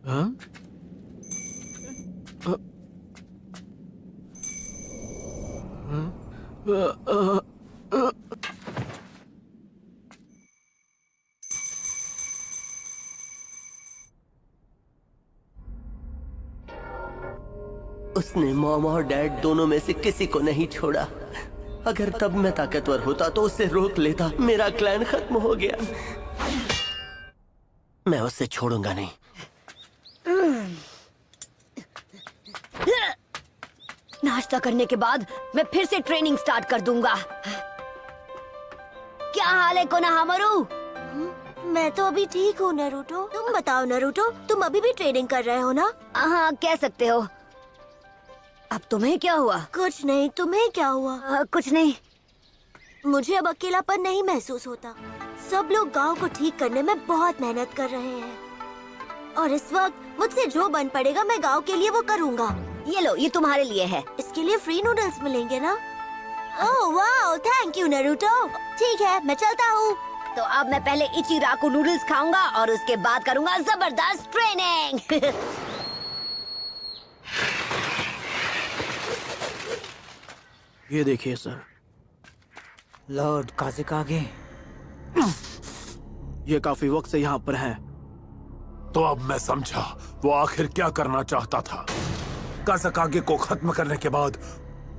हाँ? उसने मॉम और डैड दोनों में से किसी को नहीं छोड़ा। अगर तब मैं ताकतवर होता तो उसे रोक लेता। मेरा क्लैन खत्म हो गया। मैं उसे छोड़ूंगा नहीं। नाश्ता करने के बाद मैं फिर से ट्रेनिंग स्टार्ट कर दूंगा। क्या हाल है कोनोहामारू? मैं तो अभी ठीक हूँ नारुतो। तुम बताओ नारुतो, तुम अभी भी ट्रेनिंग कर रहे हो ना? हाँ, कह सकते हो। अब तुम्हें क्या हुआ? कुछ नहीं, तुम्हें क्या हुआ? कुछ नहीं। मुझे अब अकेलापन नहीं महसूस होता। सब लोग गांव को ठीक करने में बहुत मेहनत कर रहे हैं और इस वक्त मुझसे जो बन पड़ेगा मैं गांव के लिए वो करूँगा। ये लो, ये तुम्हारे लिए है। इसके लिए फ्री नूडल्स मिलेंगे ना? ओह वाह, थैंक यू नारुतो। ठीक है, मैं चलता हूँ। तो अब मैं पहले इचिराकू नूडल्स खाऊंगा और उसके बाद करूंगा जबरदस्त ट्रेनिंग। ये देखिए सर, लॉर्ड काज़ेकागे। ये काफी वक्त से यहाँ पर है। तो अब मैं समझा वो आखिर क्या करना चाहता था। काज़ेकागे को खत्म करने के बाद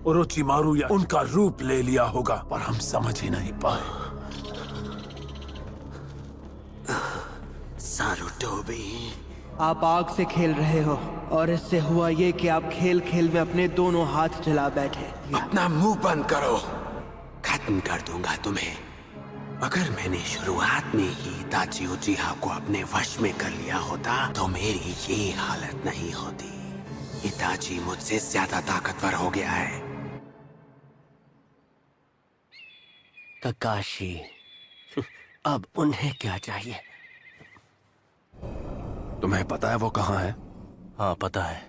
ओरोचिमारू या उनका रूप ले लिया होगा, पर हम समझ ही नहीं पाए। सारुटोबी, आप आग से खेल रहे हो और इससे हुआ ये कि आप खेल खेल में अपने दोनों हाथ जला बैठे। अपना मुंह बंद करो। खत्म कर दूंगा तुम्हें। अगर मैंने शुरुआत में ही इताची उचिहा को अपने वश में कर लिया होता तो मेरी ये हालत नहीं होती। इताची मुझसे ज्यादा ताकतवर हो गया है। ककाशी, अब उन्हें क्या चाहिए? तुम्हें पता है वो कहाँ है? हाँ पता है,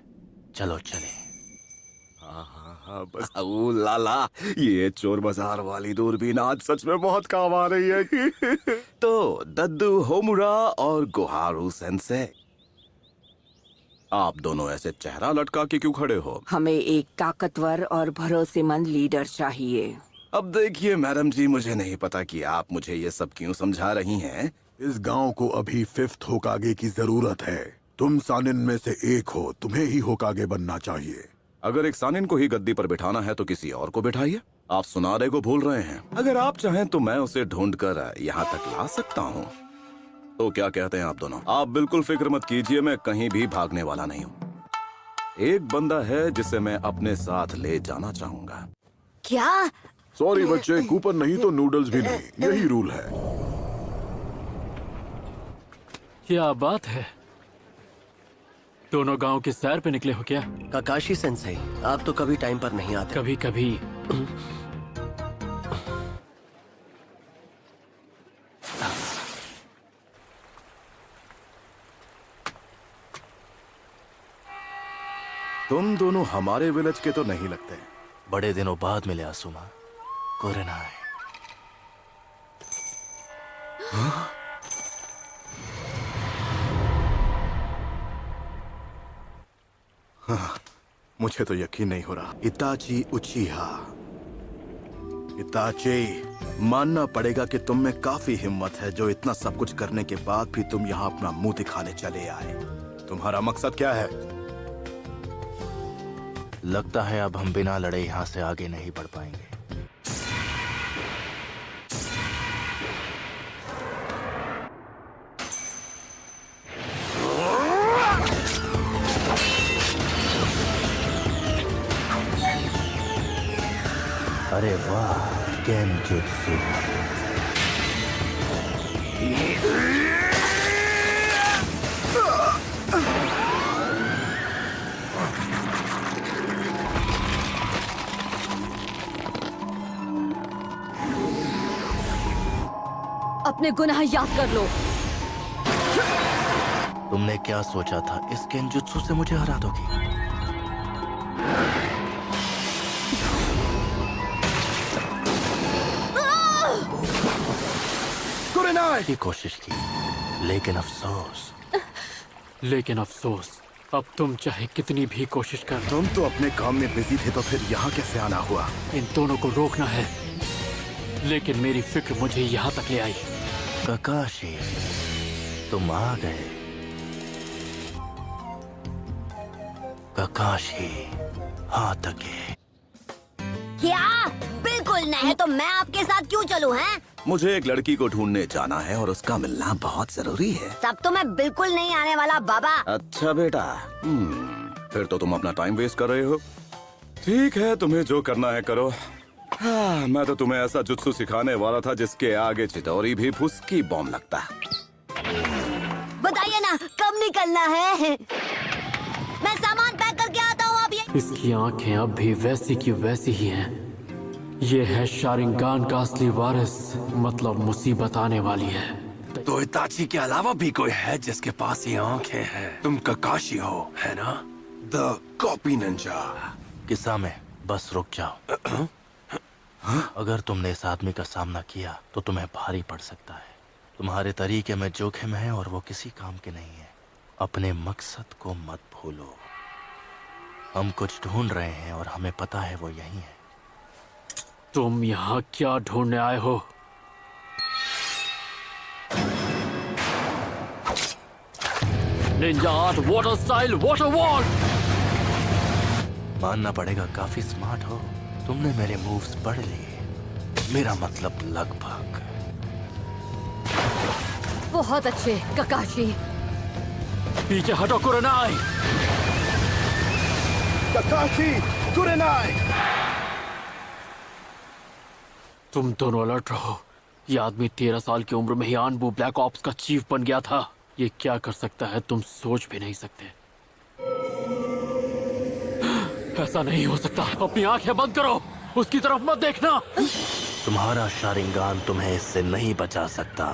चलो चले। हाँ बस। ओ लाला, ये चोर बाजार वाली दूरबीन आज सच में बहुत काम आ रही है। तो दद्दू होमुरा और गोहारू सेंसे, आप दोनों ऐसे चेहरा लटका के क्यों खड़े हो? हमें एक ताकतवर और भरोसेमंद लीडर चाहिए। अब देखिए मैडम जी, मुझे नहीं पता कि आप मुझे ये सब क्यों समझा रही हैं। इस गांव को अभी 5th होकागे की जरूरत है। तुम सानिन में से एक हो, तुम्हें ही होकागे बनना चाहिए। अगर एक सानिन को ही गद्दी पर बिठाना है तो किसी और को बिठाइए। आप सुनारे को भूल रहे हैं। अगर आप चाहें तो मैं उसे ढूंढकर यहाँ तक ला सकता हूँ। तो क्या कहते हैं आप दोनों? आप बिल्कुल फिक्र मत कीजिए, मैं कहीं भी भागने वाला नहीं हूँ। एक बंदा है जिसे मैं अपने साथ ले जाना चाहूंगा। क्या? सॉरी बच्चे, कूपन नहीं तो नूडल्स भी नहीं, यही रूल है। क्या बात है, दोनों गांव की सैर पे निकले हो क्या? ककाशी सेंसेई, आप तो कभी टाइम पर नहीं आते। कभी कभी। तुम दोनों हमारे विलेज के तो नहीं लगते। बड़े दिनों बाद मिले आसुमा। कोरेनाई। मुझे तो यकीन नहीं हो रहा। इताची उचिहा, इताची, मानना पड़ेगा कि तुम में काफी हिम्मत है जो इतना सब कुछ करने के बाद भी तुम यहाँ अपना मुंह दिखाने चले आए। तुम्हारा मकसद क्या है? लगता है अब हम बिना लड़े यहाँ से आगे नहीं बढ़ पाएंगे। अरे वाह, गेनजुत्सु। अपने गुनाह याद कर लो। तुमने क्या सोचा था, इस गेनजुत्सु से मुझे हरा दोगी? की कोशिश की, लेकिन अफसोस लेकिन अफसोस, अब तुम चाहे कितनी भी कोशिश कर लो, तुम तो अपने काम में बिजी थे, तो फिर यहाँ कैसे आना हुआ? इन दोनों को रोकना है, लेकिन मेरी फिक्र मुझे यहाँ तक ले आई। ककाशी, तुम आ गए। ककाशी, हाँ तके। क्या? बिल्कुल नहीं। तो मैं आपके साथ क्यों चलूं, हैं? मुझे एक लड़की को ढूंढने जाना है और उसका मिलना बहुत जरूरी है। तब तो मैं बिल्कुल नहीं आने वाला बाबा। अच्छा बेटा, फिर तो तुम अपना टाइम वेस्ट कर रहे हो। ठीक है, तुम्हें जो करना है करो। हाँ, मैं तो तुम्हें ऐसा जुत्सु सिखाने वाला था जिसके आगे चितौरी भी फुसकी बॉम्ब लगता। बताइए ना, कब निकलना है? मैं सामान पैक करके आता हूँ। अब ये इसकी आंखें अब भी वैसी की वैसी ही हैं। ये है शारिंगान का असली वारिस, मतलब मुसीबत आने वाली है। तो इताची के अलावा भी कोई है जिसके पास ये आंखें हैं? तुम ककाशी हो, है ना? The copy Ninja. किस्सा में बस रुक जाओ। अगर तुमने इस आदमी का सामना किया तो तुम्हें भारी पड़ सकता है। तुम्हारे तरीके में जोखिम है और वो किसी काम के नहीं है। अपने मकसद को मत भूलो। हम कुछ ढूंढ रहे हैं और हमें पता है वो यही है। तुम यहाँ क्या ढूंढने आए हो? Ninja art water style water wall. मानना पड़ेगा, काफी स्मार्ट हो। तुमने मेरे मूव्स पढ़ लिए। मेरा मतलब लगभग। बहुत अच्छे ककाशी। पीछे हटो कुरनाई। ककाशी, कुरनाई। तुम दोनों अलर्ट रहो। ये आदमी 13 साल की उम्र में ही आनबू ब्लैक ऑप्स का चीफ बन गया था। ये क्या कर सकता है तुम सोच भी नहीं सकते। ऐसा नहीं हो सकता। अपनी आंखें बंद करो, उसकी तरफ मत देखना। तुम्हारा शारिंगान तुम्हें इससे नहीं बचा सकता।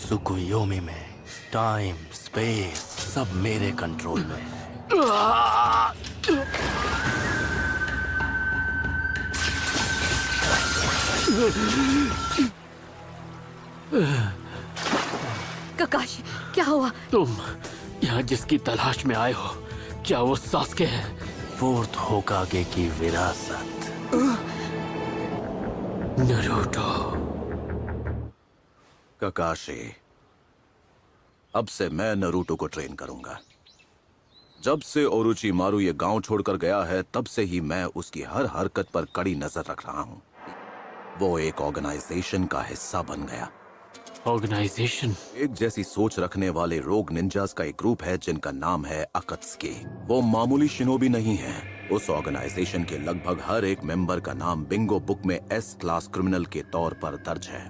सुकुयोमी में टाइम स्पेस सब मेरे कंट्रोल में है। ककाशी, क्या हुआ? तुम यहाँ जिसकी तलाश में आए हो, क्या वो सास्के है? फोर्थ होकागे की विरासत। नरूटो। ककाशी, अब से मैं नरूटो को ट्रेन करूंगा। जब से ओरोचिमारू ये गांव छोड़कर गया है, तब से ही मैं उसकी हर हरकत पर कड़ी नजर रख रहा हूं। वो एक ऑर्गेनाइजेशन का हिस्सा बन गया। ऑर्गेनाइजेशन? एक जैसी सोच रखने वाले रोग निंजास का एक ग्रुप है जिनका नाम है अकत्सुकी। वो मामूली शिनोबी नहीं है। उस ऑर्गेनाइजेशन के लगभग हर एक मेंबर का नाम बिंगो बुक में एस क्लास क्रिमिनल के तौर पर दर्ज है।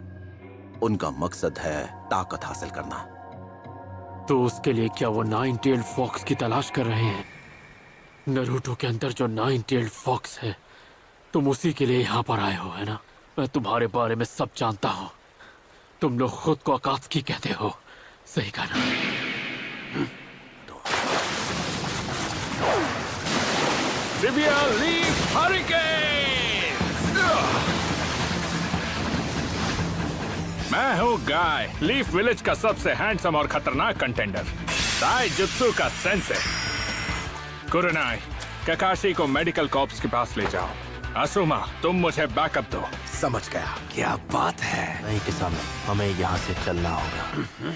उनका मकसद है ताकत हासिल करना। तो उसके लिए क्या वो 9-tailed फॉक्स की तलाश कर रहे हैं? नरूटो के अंदर जो 9-tailed फॉक्स है, तुम उसी के लिए यहाँ पर आए हो, है ना? मैं तुम्हारे बारे में सब जानता हूँ। तुम लोग खुद को अकात्सुकी कहते हो, सही कहा ना? Severe leaf hurricane. मैं हूँ गाय, लीफ विलेज का सबसे हैंडसम और खतरनाक कंटेंडर, ताइजुत्सु का सेंसे। कुरनाई, ककाशी को मेडिकल कॉर्प्स के पास ले जाओ। असुमा, तुम मुझे बैकअप दो। समझ गया। क्या बात है? नहीं किसान, हमें यहाँ से चलना होगा।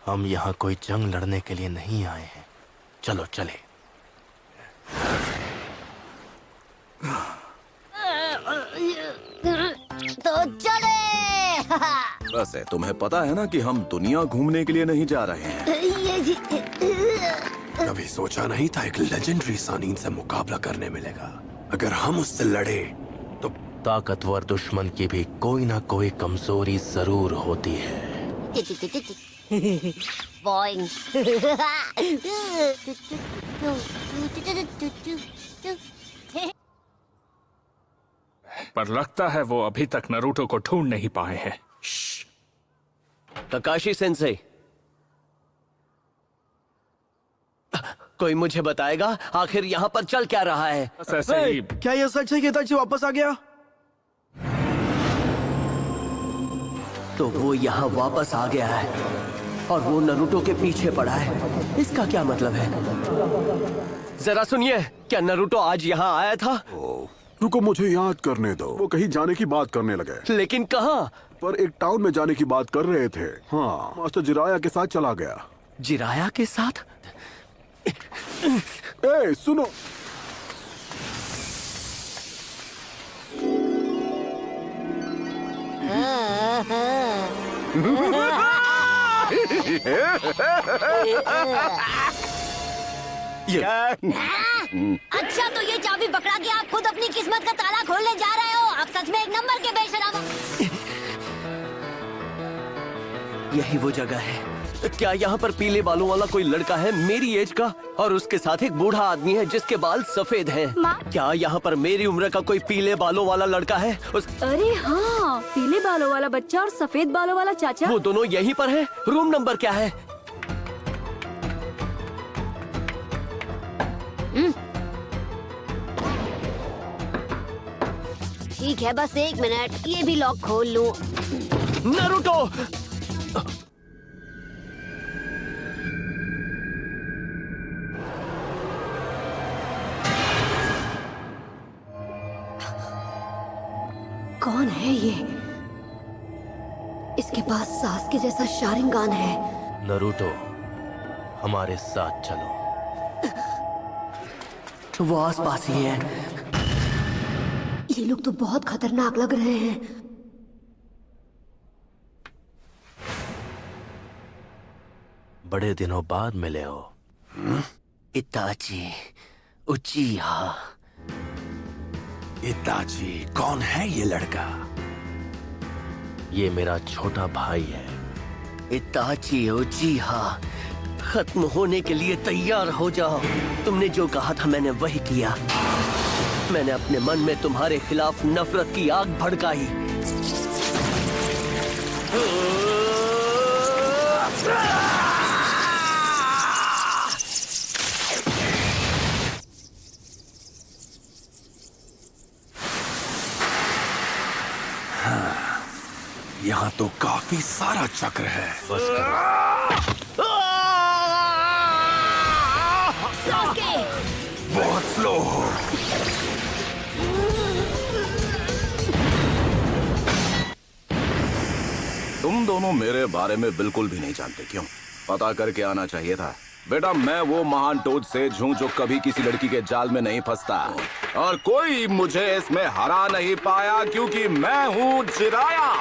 हम यहाँ कोई जंग लड़ने के लिए नहीं आए हैं। चलो चले। तो चले। वैसे तुम्हें पता है ना कि हम दुनिया घूमने के लिए नहीं जा रहे हैं। कभी सोचा नहीं था एक लेजेंडरी सानीन से मुकाबला करने मिलेगा। अगर हम उससे लड़े तो ताकतवर दुश्मन की भी कोई ना कोई कमजोरी जरूर होती है। बॉइंग। पर लगता है वो अभी तक नरूटो को ढूंढ नहीं पाए हैं। ककाशी सेंसे, कोई मुझे बताएगा आखिर यहाँ पर चल क्या रहा है? ऐसे ही क्या ये सच है कि इताची वापस आ गया? तो वो यहाँ वापस आ गया है और वो नरूटो के पीछे पड़ा है। इसका क्या मतलब है? जरा सुनिए, क्या नरूटो आज यहाँ आया था? रुको, मुझे याद करने दो। वो कहीं जाने की बात करने लगे। लेकिन कहाँ? पर एक टाउन में जाने की बात कर रहे थे। हाँ, मास्टर जिराया के साथ चला गया। जिराया के साथ? ए, सुनो। अच्छा, तो ये चाबी पकड़ा के आप खुद अपनी किस्मत का ताला खोलने जा रहे हो। आप सच में एक नंबर के बेशरम हो। यही वो जगह है। क्या यहाँ पर पीले बालों वाला कोई लड़का है मेरी एज का, और उसके साथ एक बूढ़ा आदमी है जिसके बाल सफेद हैं? क्या यहाँ पर मेरी उम्र का कोई पीले बालों वाला लड़का है? अरे हाँ, पीले बालों वाला बच्चा और सफेद बालों वाला चाचा। वो दोनों यहीं पर हैं। रूम नंबर क्या है? ठीक है, बस 1 मिनट, ये भी लॉक खोल लूं। नारुतो! कौन है ये? इसके पास सास के जैसा शारिंगान है। नरूटो, हमारे साथ चलो। वो आसपास ही है। ये लोग तो बहुत खतरनाक लग रहे हैं। बड़े दिनों बाद मिले हो। इताची उचिहा। इताची, कौन है ये लड़का? ये मेरा छोटा भाई है। इताची उचिहा, खत्म होने के लिए तैयार हो जाओ। तुमने जो कहा था मैंने वही किया। मैंने अपने मन में तुम्हारे खिलाफ नफरत की आग भड़काई। यहाँ तो काफी सारा चक्र है। बस करो। बहुत स्लो हो। तुम दोनों मेरे बारे में बिल्कुल भी नहीं जानते। क्यों? पता करके आना चाहिए था। बेटा, मैं वो महान टोद सेज हूँ जो कभी किसी लड़की के जाल में नहीं फंसता, और कोई मुझे इसमें हरा नहीं पाया क्योंकि मैं हूँ जिराया।